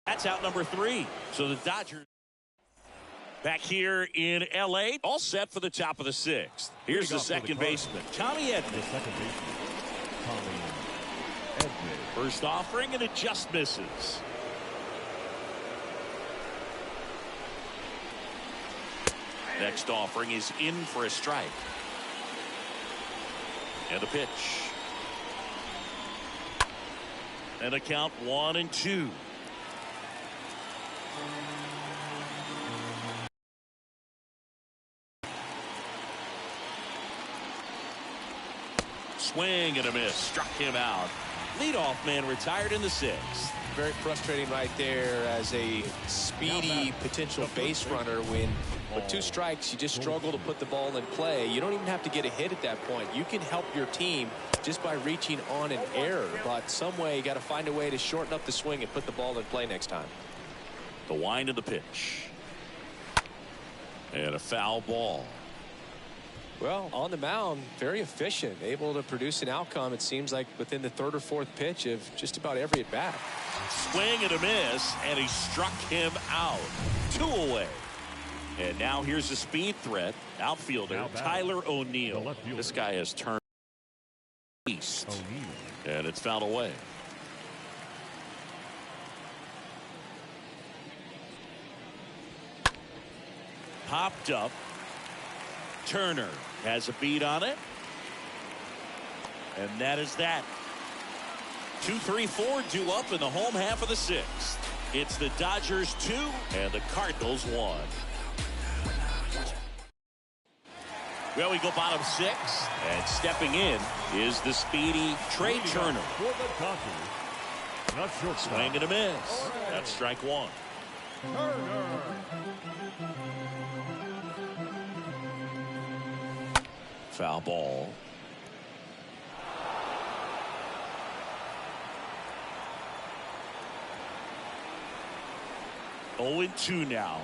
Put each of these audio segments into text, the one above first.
That's out number 3. So the Dodgers back here in L.A. all set for the top of the 6th. Here's the second baseman, Tommy Edman. First offering, and it just misses. Next offering is in for a strike. And a pitch. And a count 1-2. Swing and a miss. Struck him out. Leadoff man retired in the 6th. Very frustrating right there as a speedy potential base runner when with 2 strikes you just struggle to put the ball in play. You don't even have to get a hit at that point. You can help your team just by reaching on an error, but some way you got to find a way to shorten up the swing and put the ball in play next time. The wind of the pitch. And a foul ball. Well, on the mound, very efficient, able to produce an outcome, it seems like, within the 3rd or 4th pitch of just about every at bat. Swing and a miss, and he struck him out. 2 away. And now here's the speed threat, outfielder Tyler O'Neill. This guy has turned east, and it's fouled away. Popped up. Turner has a beat on it. And that is that. 2, 3, 4 due up in the home half of the 6th. It's the Dodgers 2 and the Cardinals 1. Well, we go bottom 6, and stepping in is the speedy Trey Turner. Swing and a miss. That's strike 1. Foul ball. Oh, 2 now.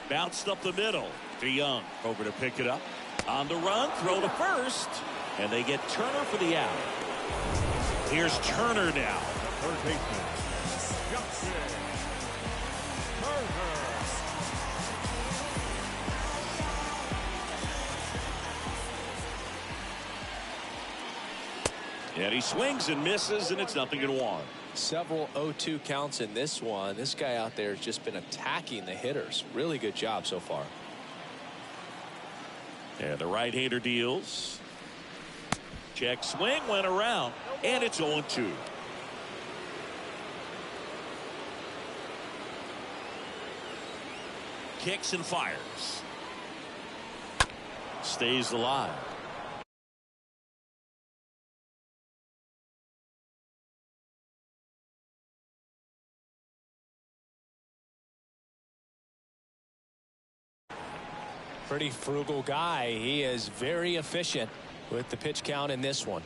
Bounced up the middle to Young. Over to pick it up. On the run, throw to first. And they get Turner for the out. Here's Turner now. Third baseman. And he swings and misses, and it's 0-1. Several 0-2 counts in this one. This guy out there has just been attacking the hitters. Really good job so far. And the right-hander deals. Check swing, went around, and it's 0-2. Kicks and fires. Stays alive. Pretty frugal guy. He is very efficient with the pitch count in this one.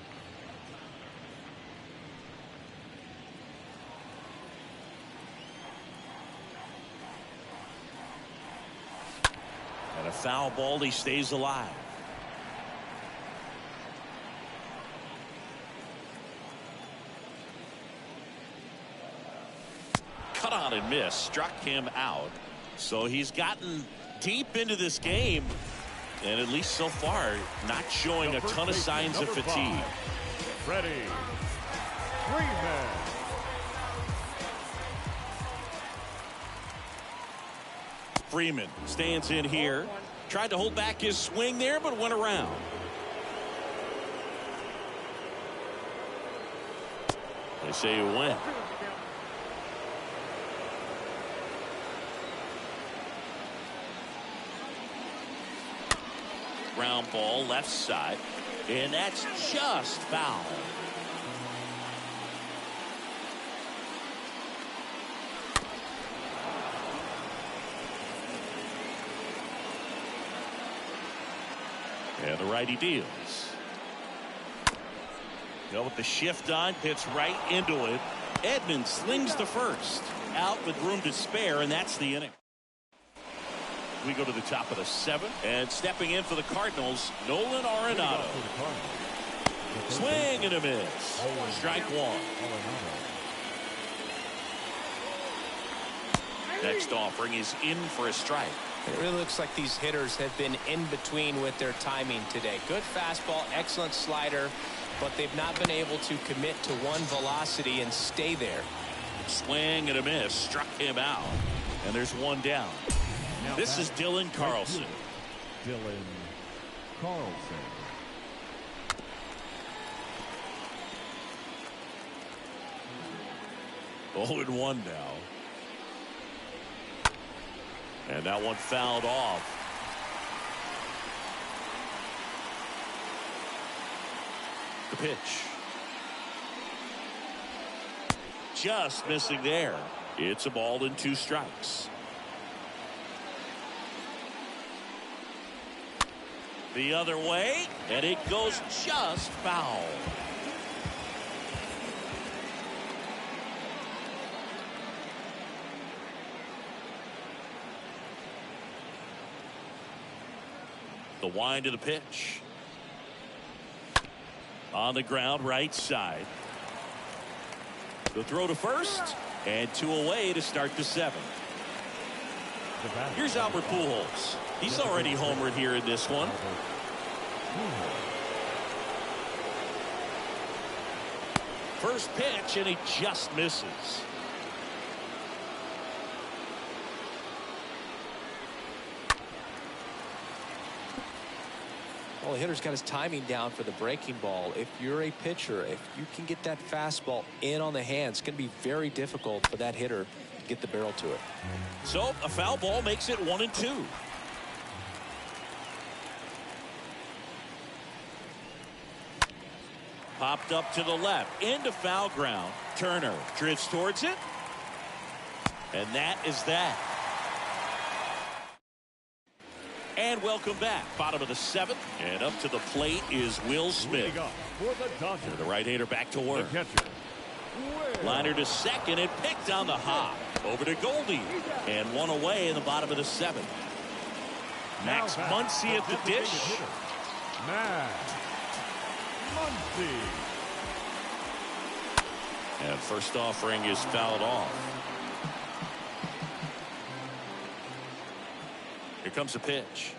And a foul ball, he stays alive. Cut on and miss, struck him out. So he's gotten deep into this game, and at least so far not showing a ton of signs of fatigue. Freddie Freeman. Freeman stands in here, tried to hold back his swing there, but went around. They say he went. Ground ball left side, and that's just foul. And the righty deals. Go with the shift on, hits right into it. Edman slings the first. Out with room to spare, and that's the inning. We go to the top of the 7th, and stepping in for the Cardinals, Nolan Arenado. Swing and a miss. Strike 1. Next offering is in for a strike. It really looks like these hitters have been in between with their timing today. Good fastball, excellent slider, but they've not been able to commit to one velocity and stay there. Swing and a miss, struck him out, and there's one down. Now this is Dylan Carlson. Dylan Carlson. Oh, and 1 now. And that one fouled off. The pitch. Just missing there. It's a ball and 2 strikes. The other way, and it goes just foul. The wind of the pitch. On the ground, right side. The throw to first, and 2 away to start the 7th. Here's Albert Pujols. He's already homered here in this one. First pitch, and he just misses. Well, the hitter's got his timing down for the breaking ball. If you're a pitcher, if you can get that fastball in on the hands, it's going to be very difficult for that hitter to get the barrel to it. So a foul ball makes it 1 and 2. Popped up to the left into foul ground. Turner drifts towards it, and that is that. And welcome back. Bottom of the 7th, and up to the plate is Will Smith. The right-hander back to work. Liner to second and picked on the hop. Over to Goldie, and 1 away in the bottom of the 7th. Max Muncy at the dish. Max Muncy. And first offering is fouled off. Here comes the pitch.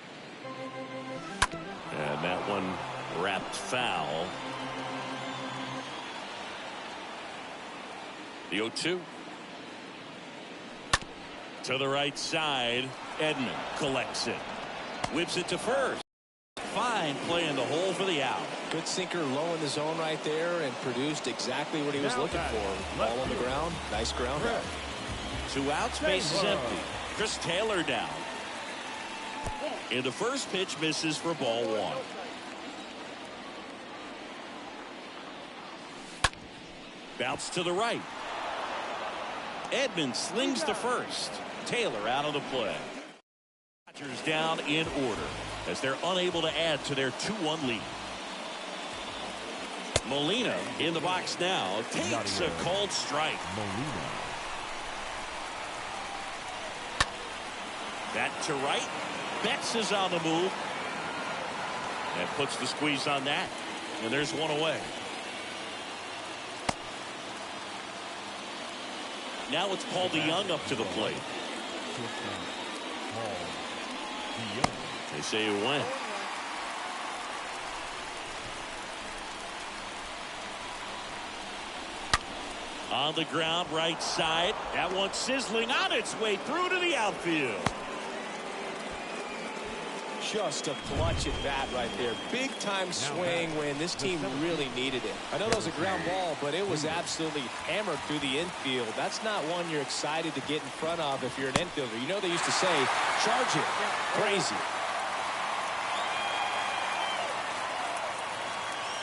And that one wrapped foul. The 0-2. To the right side. Edman collects it. Whips it to first. Fine play in the hole for the out. Good sinker low in the zone right there and produced exactly what he was looking for. Ball on the ground. Nice ground out. 2 outs. Base is empty. Chris Taylor down. And the first pitch misses for ball 1. Bounce to the right. Edman slings to first. Taylor out of the play. Dodgers down in order as they're unable to add to their 2-1 lead. Molina in the box now takes a called strike. That to right. Betts is on the move and puts the squeeze on that, and there's 1 away. Now it's Paul DeYoung up to the plate. They say he went. On the ground, right side. That one sizzling on its way through to the outfield. Just a clutch at bat right there. Big time swing when this team really needed it. I know that was a ground ball, but it was absolutely hammered through the infield. That's not one you're excited to get in front of if you're an infielder. You know they used to say, charge it. Crazy.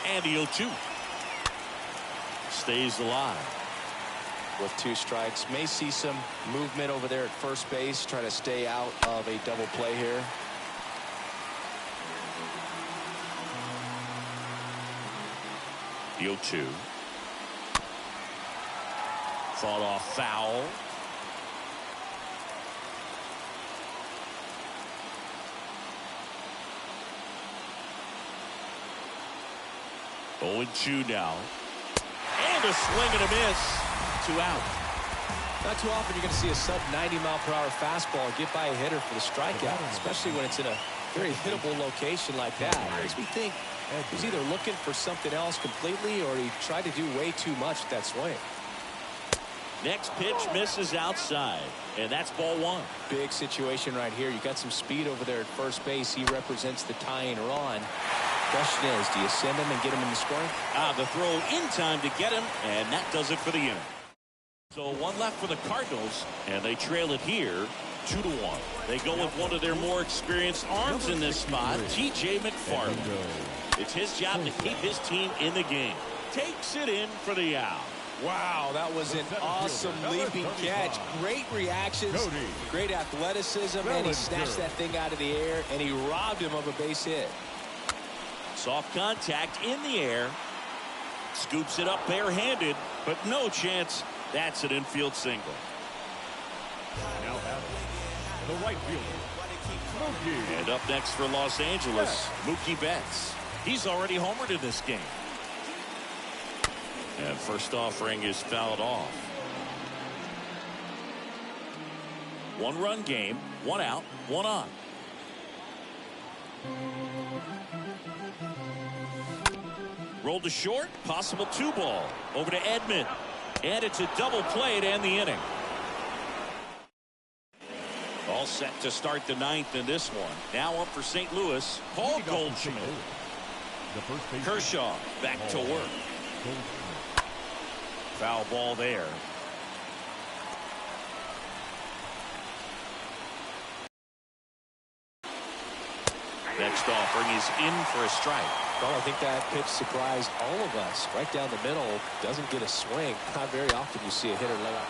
And the 0-2. Stays alive. With 2 strikes. May see some movement over there at first base. Try to stay out of a double play here. The 0-2. Fought off foul. Oh, 0-2 now. And a swing and a miss. 2 out. Not too often you're going to see a sub 90-mile-per-hour fastball get by a hitter for the strikeout, especially when it's in a very hittable location like that. Makes me think he's either looking for something else completely or he tried to do way too much with that swing. Next pitch misses outside, and that's ball one. Big situation right here. You got some speed over there at first base. He represents the tying run. Question is, do you send him and get him in the scoring? The throw in time to get him, and that does it for the inning. So one left for the Cardinals, and they trail it here 2-1. They go with one of their more experienced arms in this spot, T.J. McFarland. It's his job to keep his team in the game. Takes it in for the out. Wow, that was an awesome leaping catch. Great reactions, great athleticism, and he snatched that thing out of the air, and he robbed him of a base hit. Soft contact in the air. Scoops it up barehanded, but no chance. That's an infield single. Now the right fielder, Mookie. And up next for Los Angeles, Mookie Betts. He's already homered in this game. And first offering is fouled off. One-run game, one out, one on. Rolled to short, possible 2-ball. Over to Edman. And it's a double play to end the inning. All set to start the ninth in this one. Now up for St. Louis, Paul Goldschmidt. Kershaw back to work. Foul ball there. Next offering is in for a strike. Well, I think that pitch surprised all of us. Right down the middle, doesn't get a swing. Not very often you see a hitter lay out.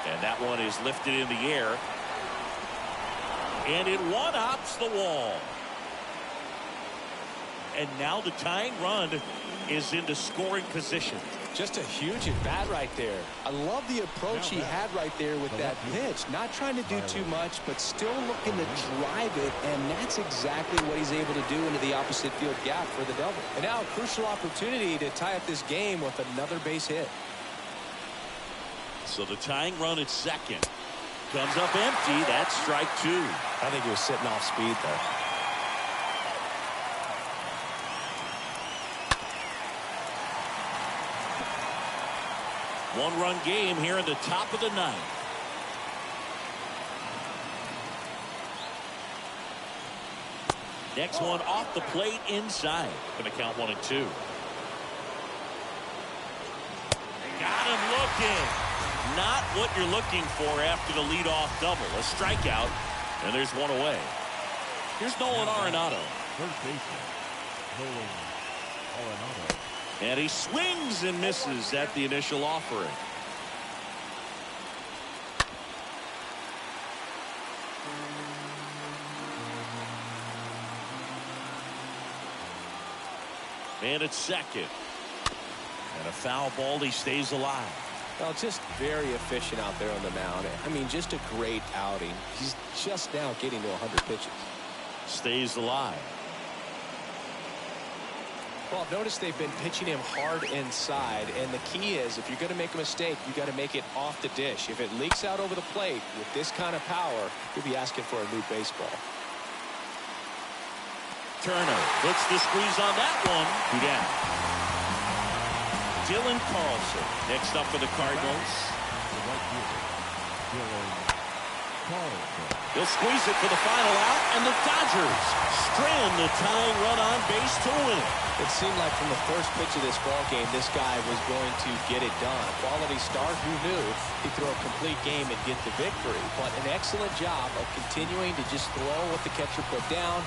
And that one is lifted in the air. And it one-hops the wall. And now the tying run is into scoring position. Just a huge at bat right there. I love the approach he had right there with that pitch. Not trying to do too much, but still looking to drive it, and that's exactly what he's able to do into the opposite field gap for the double. And now a crucial opportunity to tie up this game with another base hit. So the tying run at second comes up empty. That's strike two. I think he was sitting off speed there. One-run game here in the top of the ninth. Next one off the plate inside. Going to count 1-2. Got him looking. Not what you're looking for after the leadoff double. A strikeout, and there's one away. Here's Nolan Arenado. First baseman, Nolan Arenado. And he swings and misses at the initial offering. And it's second. And a foul ball. He stays alive. Well, just very efficient out there on the mound. I mean, just a great outing. He's just now getting to 100 pitches. Stays alive. Well, notice they've been pitching him hard inside, and the key is if you're going to make a mistake, you got to make it off the dish. If it leaks out over the plate with this kind of power, you'll be asking for a new baseball. Turner puts the squeeze on that one. Two down. Dylan Carlson next up for the Cardinals. He'll squeeze it for the final out, and the Dodgers strand the tying run on base to win it. It seemed like from the first pitch of this ball game, this guy was going to get it done. Quality start, who knew? He'd throw a complete game and get the victory. But an excellent job of continuing to just throw what the catcher put down.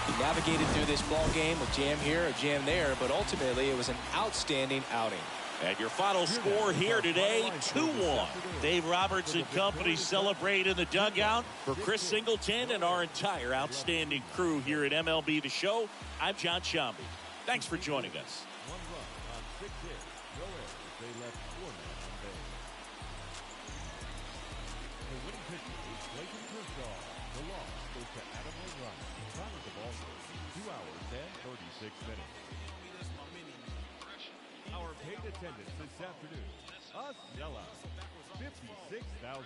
He navigated through this ball game with jam here, a jam there, but ultimately it was an outstanding outing. And your final score here today, 2-1. Dave Roberts and company celebrate in the dugout. For Chris Singleton and our entire outstanding crew here at MLB The Show, I'm John Shambi. Thanks for joining us. One run on 6 hits. No errors. They left 4 men on base. The winning pitcher is Clayton Kershaw. The loss goes to Adam O'Brien. Time of the ball game, 2 hours and 36 minutes. Our paid attendance this afternoon. A sellout. 56,000.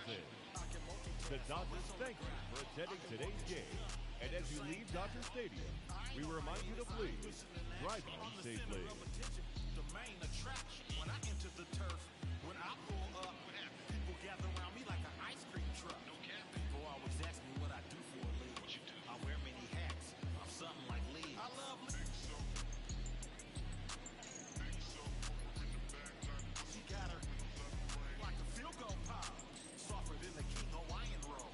The Dodgers thank you for attending today's game. And as you leave Dodger Stadium, we remind you to please drive on safely. The main attraction when I enter the turf, when I pull up, people gather around me like an ice cream truck. People always ask me what I do for a living. What you do? I wear many hats. I'm something like Lee. I love Lee. She got her like a field goal pile, softer than the King Hawaiian roll.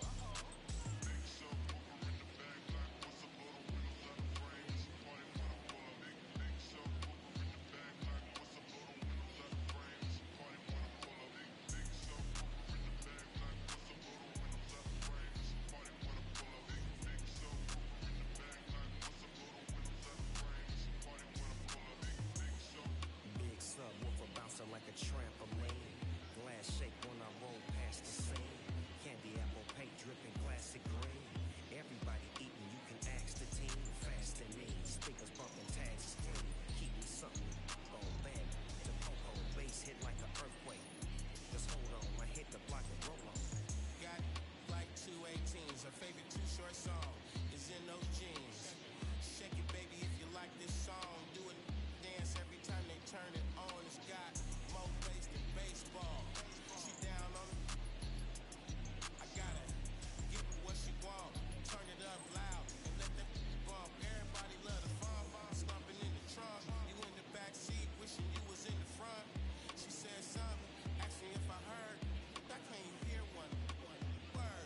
Like a trampoline, glass shake when I roll past the scene. Candy apple paint dripping classic green. Everybody eating, you can ask the team. Fast and mean, speakers bumping, tags is clean. Keep me something on band. The po-po bass hit like an earthquake. Just hold on, I hit the block and roll on. Got like 218s. Her favorite too short song is in those jeans. Shake it, baby, if you like this song. Do it, dance every time they turn it on. It's got more bass than baseball. She down on it. I gotta give her what she want. Turn it up loud and let them bump. Everybody love the fun. Slumping in the trunk. You in the back seat, wishing you was in the front. She said something, asked me if I heard. I can't even hear one word.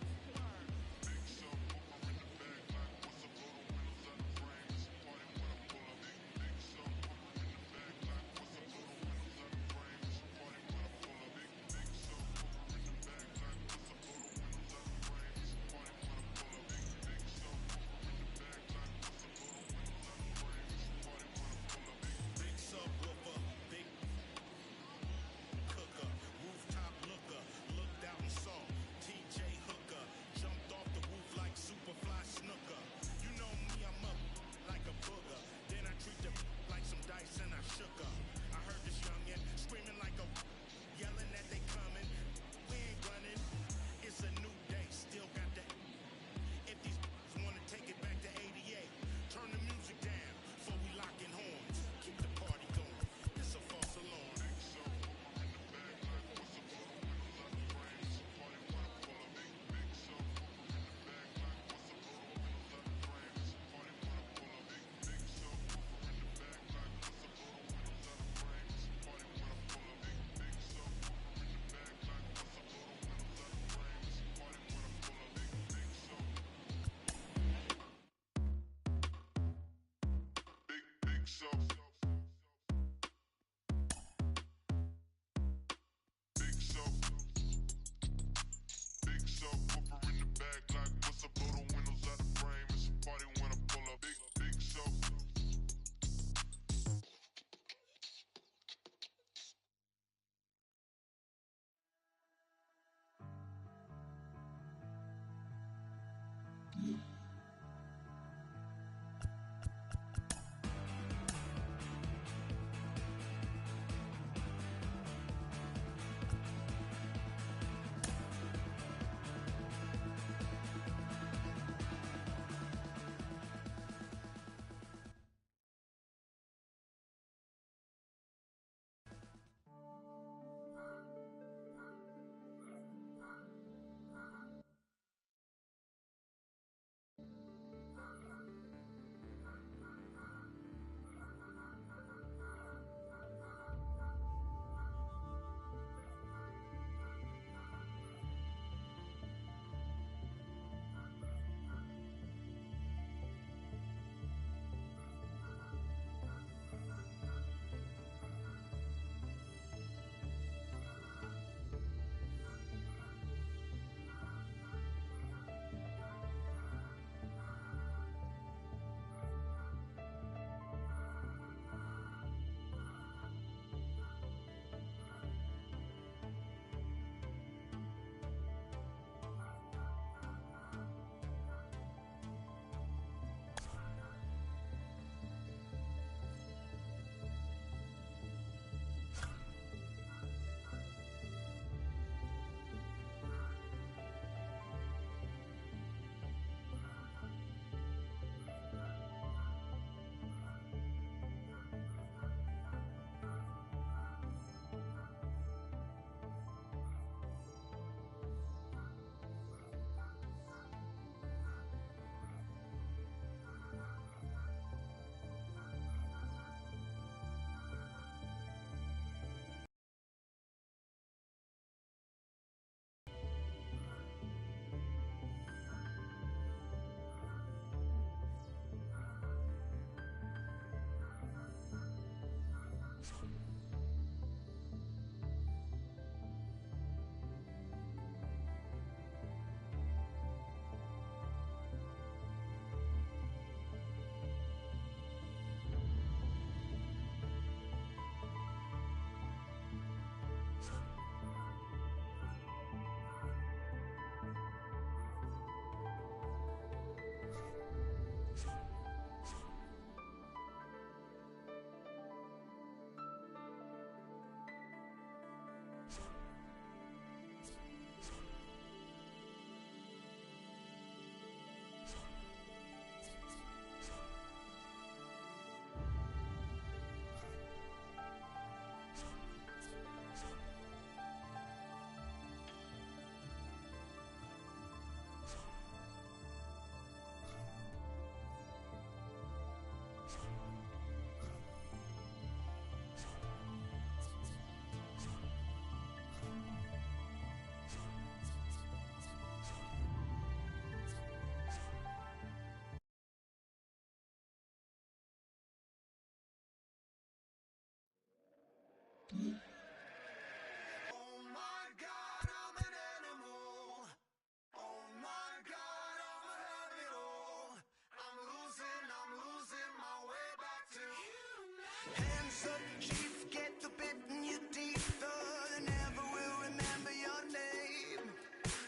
Hands up, chief, get the bit in your teeth. They never will remember your name.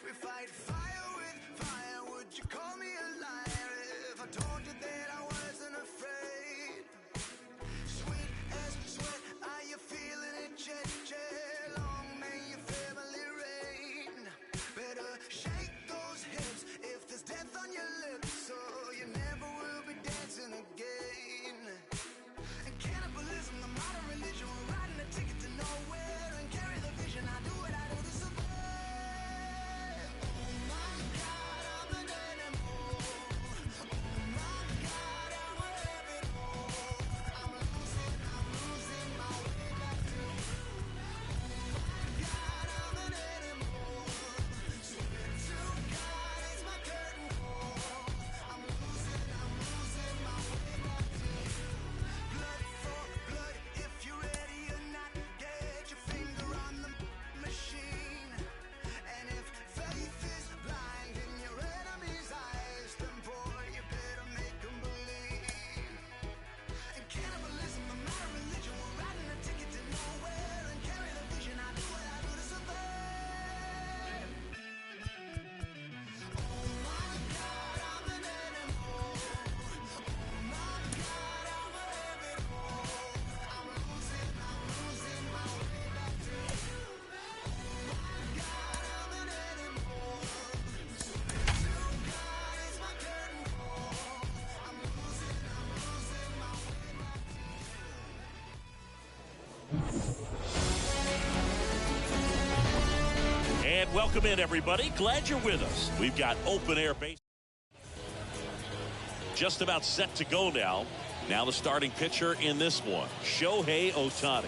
We fight fire with fire. Would you call me a liar if I told you that I wasn't afraid? Sweet as sweat, are you feeling it, Jet? Long may your family reign. Better shake those hips if there's death on your lips, so you never will be dancing again. And cannibalism, the modern religion, we're riding a ticket to nowhere and carry the vision. I do what I do to survive. Oh my God, I'm an animal. Oh my God, I'm a rabbit hole. I'm losing my way back to you. Oh my God, I'm an animal. Swear to God, it's my curtain call. I'm losing my way back to you. Blood for blood, if you're ready or not, get your finger on the machine. And if faith is blind in your enemy's eyes, then boy, you better make them believe. And cannibalism, the modern religion, we're riding a ticket to nowhere and carry the vision. I do what I do to survive. Oh my God, I'm an animal. Oh my God, I'm a rabbit hole. I'm losing my way back to you. Oh my God, I'm an animal. Swear to God, it's my curtain call. I'm losing my way back to you. And welcome in, everybody. Glad you're with us. We've got open air base just about set to go now. Now the starting pitcher in this one, Shohei Ohtani.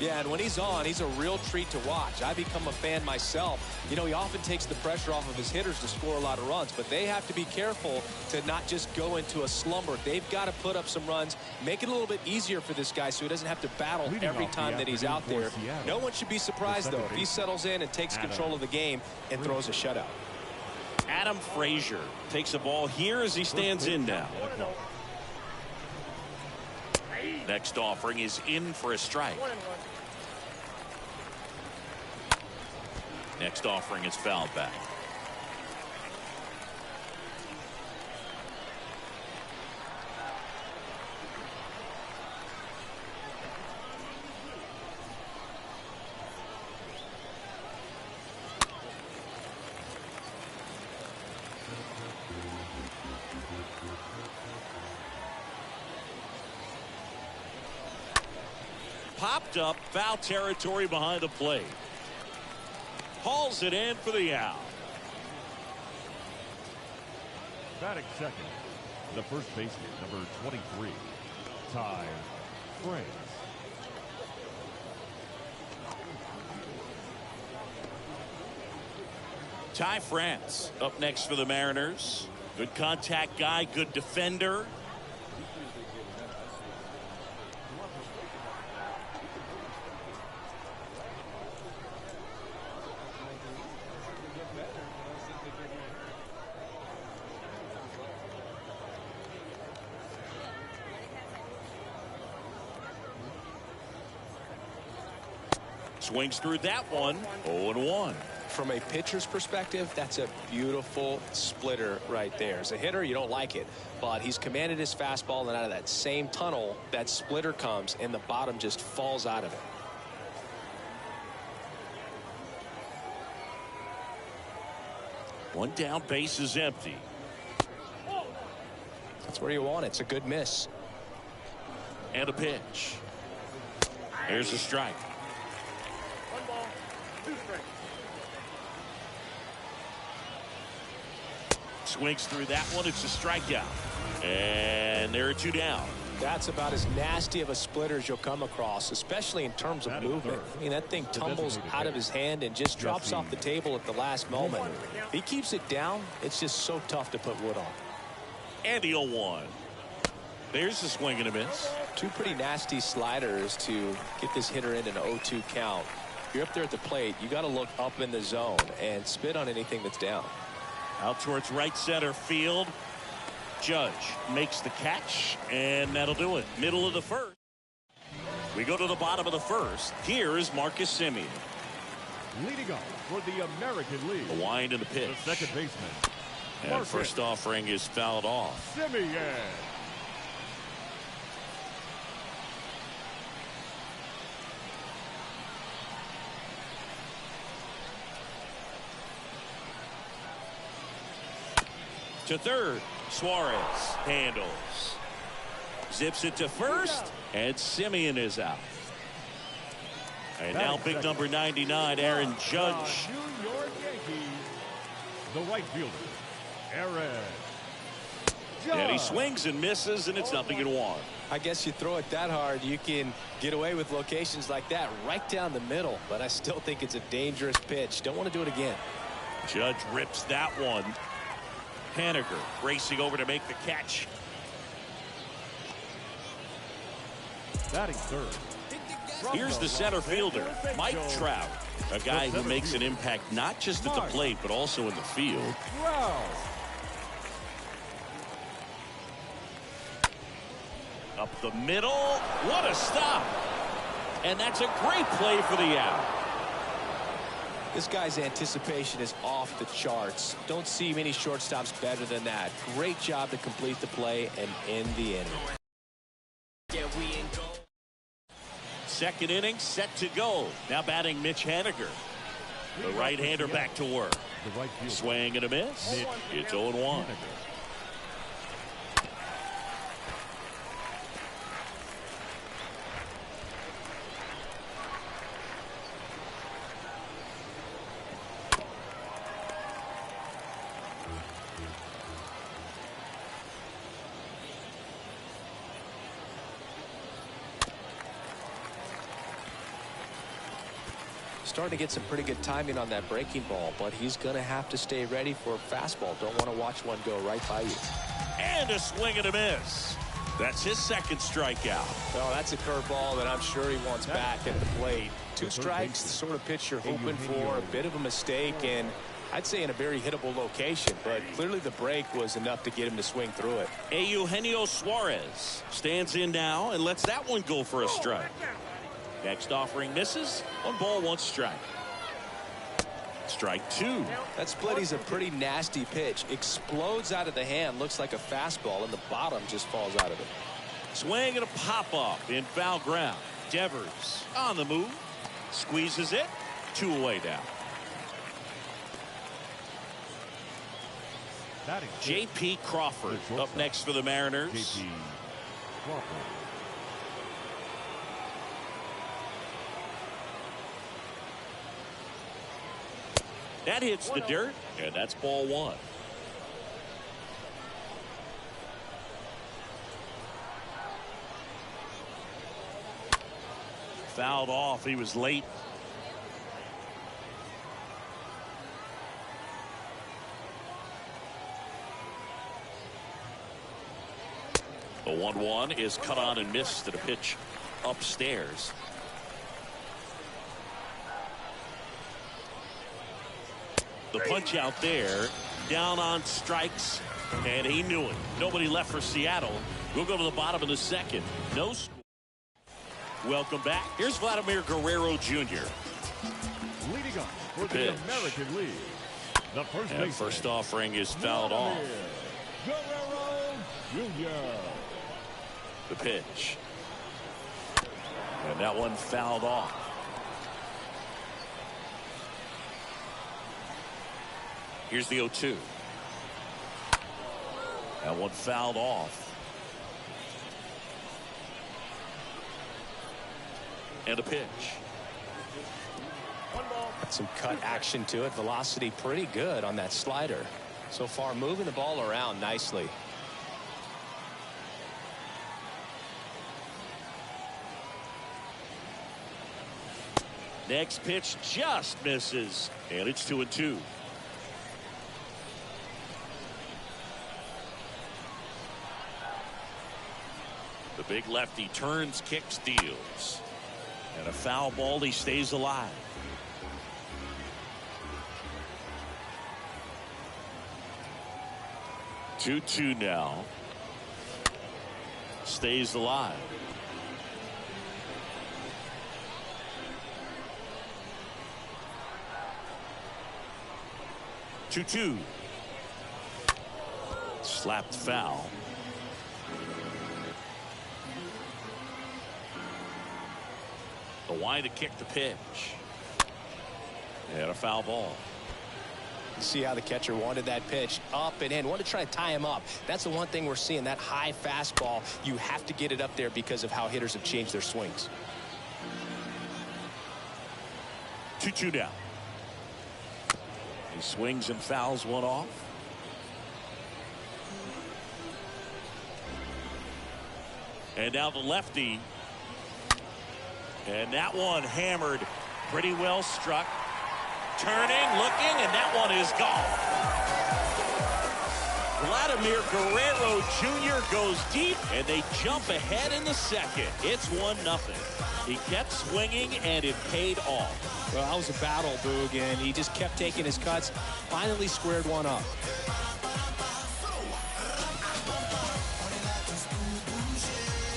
Yeah, and when he's on, he's a real treat to watch. I become a fan myself. You know, he often takes the pressure off of his hitters to score a lot of runs, but they have to be careful to not just go into a slumber. They've got to put up some runs, make it a little bit easier for this guy so he doesn't have to battle every time that he's out there. No one should be surprised, though, if he settles in and takes control of the game and throws a shutout. Adam Frazier takes a ball here as he stands in now. Next offering is in for a strike. Next offering is fouled back. Popped up, foul territory behind the plate. Hauls it in for the out. Batting second, the first baseman, number 23, Ty France. Ty France up next for the Mariners. Good contact guy, good defender. Swings through that one. 0-1. From a pitcher's perspective, that's a beautiful splitter right there. As a hitter, you don't like it, but he's commanded his fastball, and out of that same tunnel, that splitter comes, and the bottom just falls out of it. One down, base is empty. That's where you want it. It's a good miss. And a pitch. There's a strike. Swings through that one. It's a strikeout. And there are two down. That's about as nasty of a splitter as you'll come across, especially in terms of movement. I mean, that thing tumbles out of his hand and just drops off the table at the last moment. If he keeps it down, it's just so tough to put wood on. And the 0-1. There's the swing and a miss. Two pretty nasty sliders to get this hitter in an 0-2 count. If you're up there at the plate, you got to look up in the zone and spit on anything that's down. Out towards right center field. Judge makes the catch, and that'll do it. Middle of the first. We go to the bottom of the first. Here is Marcus Semien. Leading off for the American League. The wind and the pitch. The second baseman. And first offering is fouled off. Semien. To third, Suarez handles. Zips it to first, and Semien is out. And now big number 99, Aaron Judge. New York Yankees, the right fielder, Aaron Judge. And he swings and misses, and it's 0-1. I guess you throw it that hard, you can get away with locations like that right down the middle. But I still think it's a dangerous pitch. Don't want to do it again. Judge rips that one. Haniger racing over to make the catch. Batting third. Here's the center fielder, Mike Trout, a guy who makes an impact not just at the plate but also in the field. Up the middle, what a stop! And that's a great play for the out. This guy's anticipation is off the charts. Don't see many shortstops better than that. Great job to complete the play and end the inning. Second inning set to go. Now batting Mitch Haniger. The right-hander back to work. Swing and a miss. It's 0-1. Starting to get some pretty good timing on that breaking ball, but he's going to have to stay ready for a fastball. Don't want to watch one go right by you. And a swing and a miss. That's his second strikeout. Well, that's a curveball that I'm sure he wants back at the plate. 2 strikes, the sort of pitch you're hoping for. A bit of a mistake, and I'd say in a very hittable location, but clearly the break was enough to get him to swing through it. Eugenio Suarez stands in now and lets that one go for a strike. Next offering misses. 1 ball, 1 strike. Strike 2. That splitty's a pretty nasty pitch. Explodes out of the hand. Looks like a fastball, and the bottom just falls out of it. Swing and a pop-up in foul ground. Devers on the move. Squeezes it. 2 away now. J.P. Crawford up next for the Mariners. J.P. Crawford. That hits the dirt, and that's ball 1. Fouled off. He was late. The 1-1 is cut on and missed at a pitch upstairs. The punch out there, down on strikes, and he knew it. Nobody left for Seattle. We'll go to the bottom of the second. No score. Welcome back. Here's Vladimir Guerrero Jr. Leading up for the American League. The first offering is fouled off. Guerrero Jr. The pitch. And that one fouled off. Here's the 0-2. That one fouled off. And a pitch. Got some cut action to it. Velocity pretty good on that slider. So far moving the ball around nicely. Next pitch just misses. And it's 2-2. The big lefty turns, kicks, deals. And a foul ball, he stays alive. Two now. Stays alive. 2-2. Slapped foul. The wide to kick the pitch. And a foul ball. See how the catcher wanted that pitch up and in. Wanted to try to tie him up. That's the one thing we're seeing, that high fastball. You have to get it up there because of how hitters have changed their swings. 2-2 down. He swings and fouls one off. And now the lefty. And that one hammered. Pretty well struck. Turning, looking, and that one is gone. Vladimir Guerrero Jr. goes deep, and they jump ahead in the second. It's 1-0. He kept swinging, and it paid off. Well, that was a battle, Boog, and he just kept taking his cuts. Finally squared one up.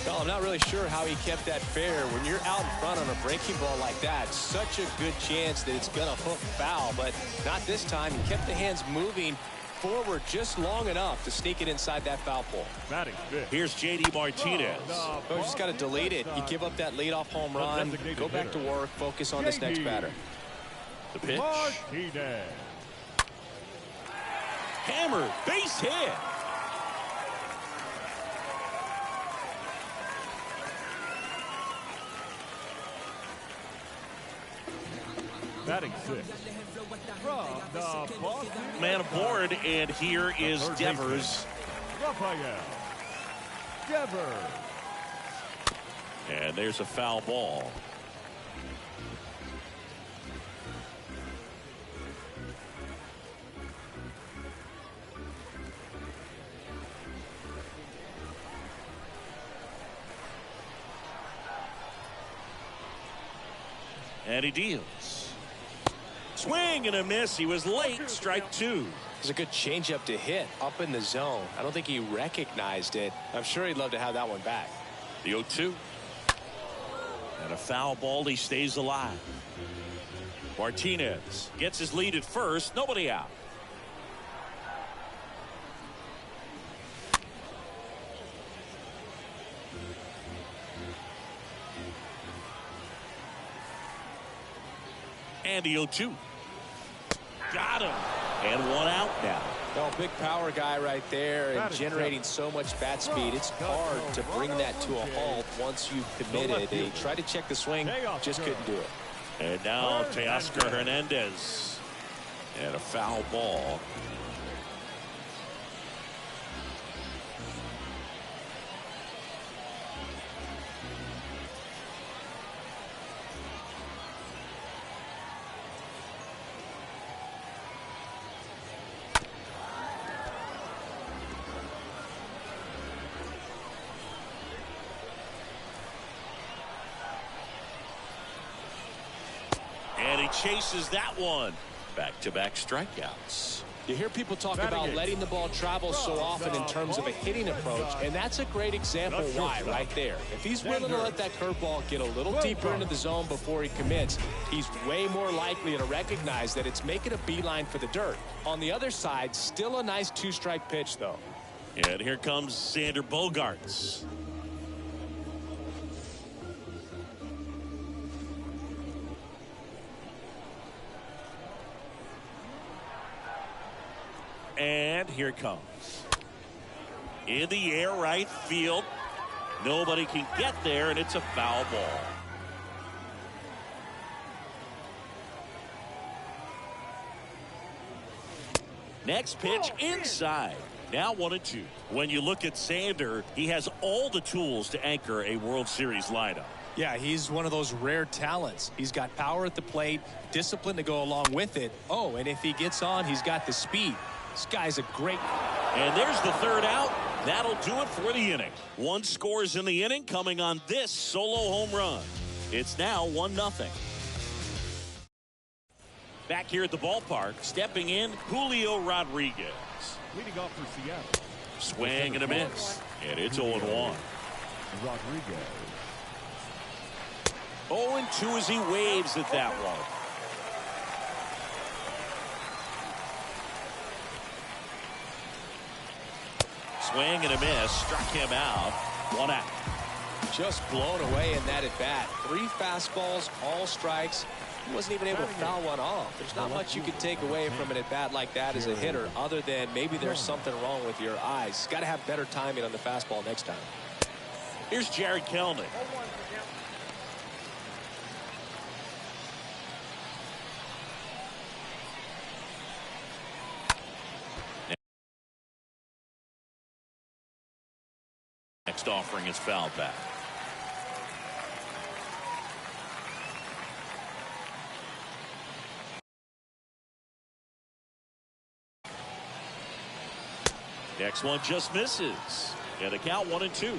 Well, I'm not really sure how he kept that fair. When you're out in front on a breaking ball like that, such a good chance that it's going to hook foul, but not this time. He kept the hands moving forward just long enough to sneak it inside that foul pole. Here's J.D. Martinez. Oh, you just got to delete it. You give up that leadoff home run, go back to work, focus on this next batter. The pitch. Martinez. Hammer, base hit. Batting 6. From the Boston. Man aboard, and here is Devers. Rafael Devers. And there's a foul ball. And he deals. Swing and a miss. He was late. Strike 2. It was a good changeup to hit up in the zone. I don't think he recognized it. I'm sure he'd love to have that one back. The 0-2. And a foul ball. He stays alive. Martinez gets his lead at first. Nobody out. And the 0-2. Got him. And one out now. Well, big power guy right there and generating so much bat speed. It's hard to bring that to a halt once you've committed. They tried to check the swing, just couldn't do it. And now Teoscar Hernandez. And a foul ball. And he chases that one. Back-to-back strikeouts. You hear people talk about letting the ball travel so often in terms of a hitting approach, and that's a great example why right there. If he's willing to let that curveball get a little deeper into the zone before he commits, he's way more likely to recognize that it's making a beeline for the dirt. On the other side, still a nice two-strike pitch, though. And here comes Xander Bogaerts. And here it comes. In the air, right field. Nobody can get there, and it's a foul ball. Next pitch inside. Now 1-2. When you look at Xander, he has all the tools to anchor a World Series lineup. Yeah, he's one of those rare talents. He's got power at the plate, discipline to go along with it. Oh, and if he gets on, he's got the speed. This guy's a great. And there's the third out. That'll do it for the inning. One scores in the inning coming on this solo home run. It's now 1-0. Back here at the ballpark, stepping in, Julio Rodriguez. Leading off for Seattle. Swing and a miss. And it's 0-1. Rodriguez. 0-2 as he waves at that one. swing and a miss. Struck him out. 1 out. Just blown away in that at bat. 3 fastballs, all strikes. He wasn't even able to foul one off. There's not much you can take away from an at bat like that as a hitter, other than maybe there's something wrong with your eyes. Got to have better timing on the fastball next time. Here's Jared Kelnick. Next offering is fouled back. Next one just misses. And a count 1-2.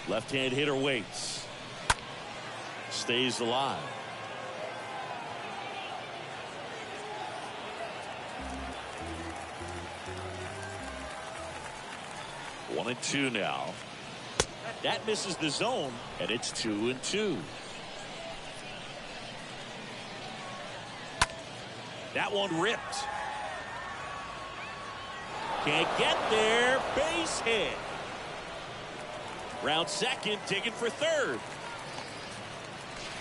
Left-hand hitter waits. Stays alive. One and two now. That misses the zone, and it's 2-2. That one ripped. Can't get there. Base hit. Round second, digging for third.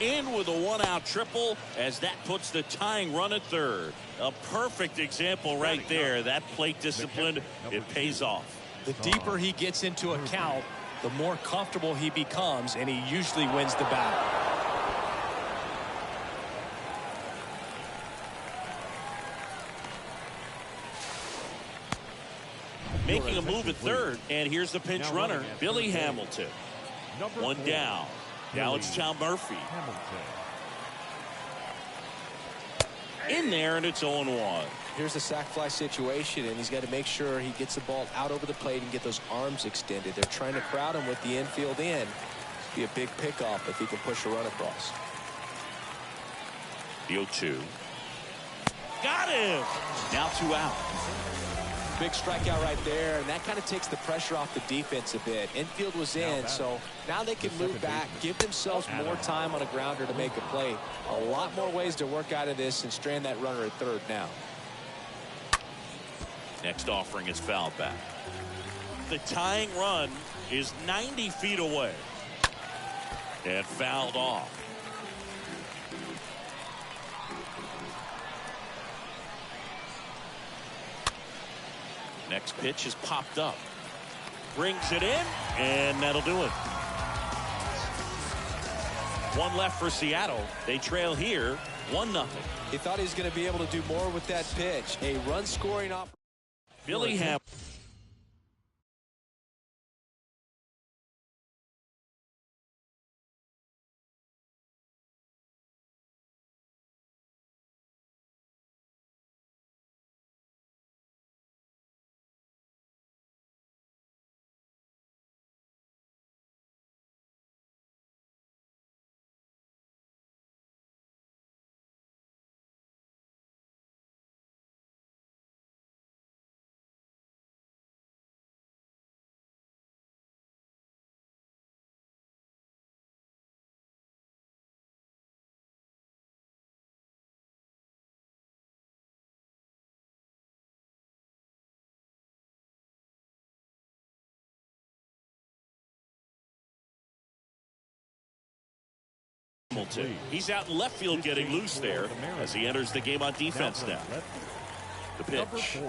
In with a 1-out triple as that puts the tying run at third. A perfect example right there. That plate discipline, it pays off. The deeper he gets into a count, the more comfortable he becomes, and he usually wins the battle. Making a move at third, and here's the pinch runner, Billy Hamilton. One down. Now it's Tom Murphy. In there, and it's 0-1. Here's a sac fly situation, and he's got to make sure he gets the ball out over the plate and get those arms extended. They're trying to crowd him with the infield in. Be a big pickoff if he can push a run across. The 0-2. Got him. Now 2 out. Big strikeout right there, and that kind of takes the pressure off the defense a bit. Infield was in, so now they can move back, give themselves more time on a grounder to make a play. A lot more ways to work out of this and strand that runner at third now. Next offering is fouled back. The tying run is 90 feet away. And fouled off. Next pitch is popped up. Brings it in, and that'll do it. 1 left for Seattle. They trail here 1-0. He thought he was going to be able to do more with that pitch. A run scoring off. Billy Hamilton. He's out in left field getting loose there as he enters the game on defense now. The pitch.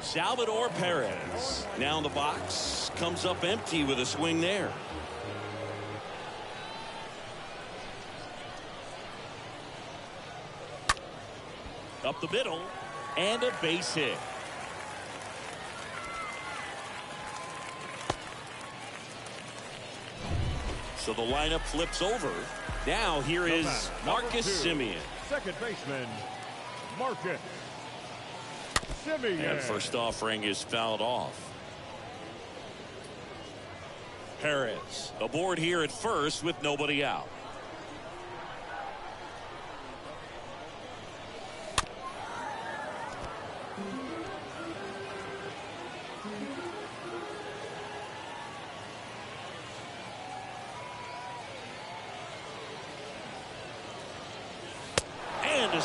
Salvador Perez now in the box, comes up empty with a swing there. Up the middle and a base hit. So the lineup flips over. Now here is Marcus Semien. Second baseman, Marcus Semien. And first offering is fouled off. Perez aboard here at first with nobody out.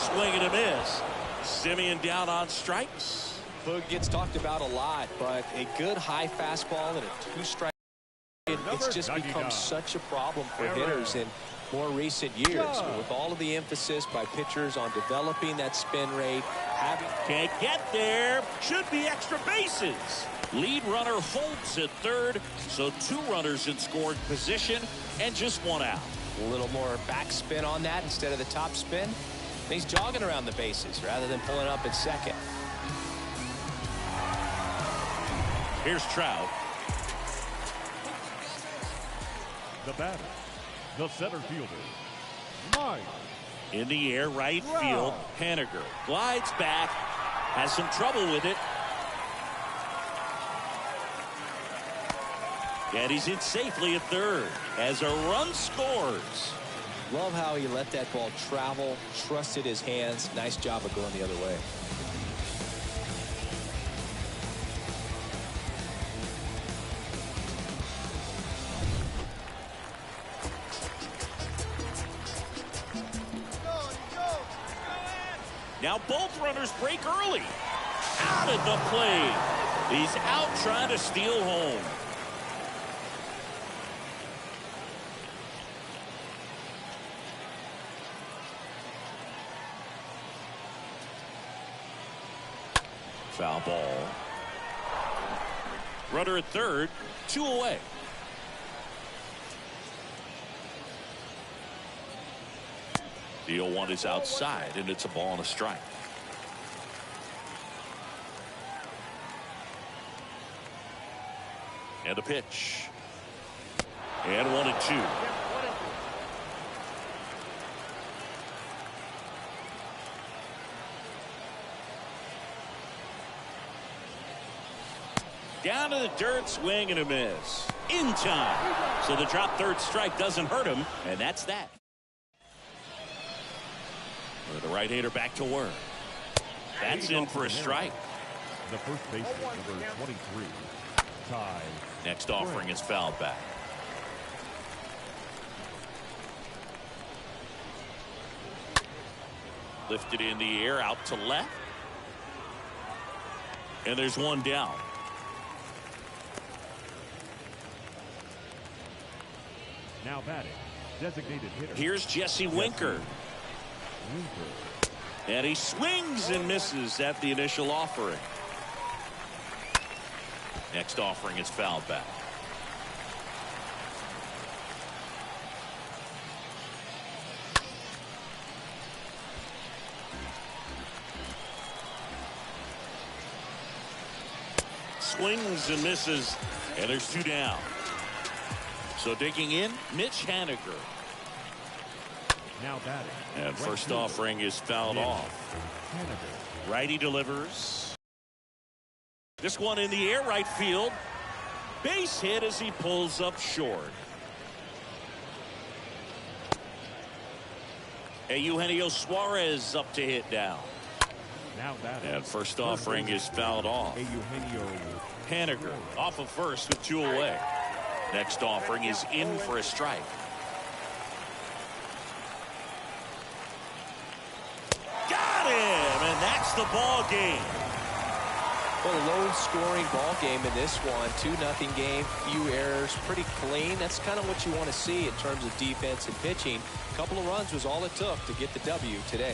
swing and a miss. Simeon down on strikes. Boog gets talked about a lot, but a good high fastball and a 2-strike. It's just become such a problem for hitters in more recent years. With all of the emphasis by pitchers on developing that spin rate, can't get there. Should be extra bases. Lead runner holds at third, so 2 runners in scoring position and just 1 out. a little more backspin on that instead of the top spin. And he's jogging around the bases rather than pulling up at second. Here's Trout. The batter, the center fielder, Mike. In the air, right field. Haniger glides back, has some trouble with it. And he's in safely at third as a run scores. Love how he let that ball travel, trusted his hands. Nice job of going the other way. Now both runners break early. Out at the plate. He's out trying to steal home. Foul ball. Runner at third, 2 away. The 0-1 is outside, and it's a ball and a strike. And a pitch. And 1-2. Down to the dirt, swing and a miss. In time. So the drop third strike doesn't hurt him, and that's that. The right-hander back to work. That's in for a strike. The first baseman, number 23, Ty. Next offering is fouled back. Lifted in the air, out to left. And there's one down. Now batting, designated hitter. Here's Jesse Winker. And he swings and misses at the initial offering. Next offering is fouled back. Swings and misses, and there's 2 down. So digging in, Mitch Haniger. Now batting. And first offering is fouled off. Righty delivers. This one in the air, right field. Base hit as he pulls up short. Eugenio Suarez up to hit down. Now batting. And first offering is fouled off. Haniger off of first with 2 away. Next offering is in for a strike. Got him, and that's the ball game. Well, a low-scoring ball game in this one. 2-0 game, few errors, pretty clean. That's kind of what you want to see in terms of defense and pitching. A couple of runs was all it took to get the W today.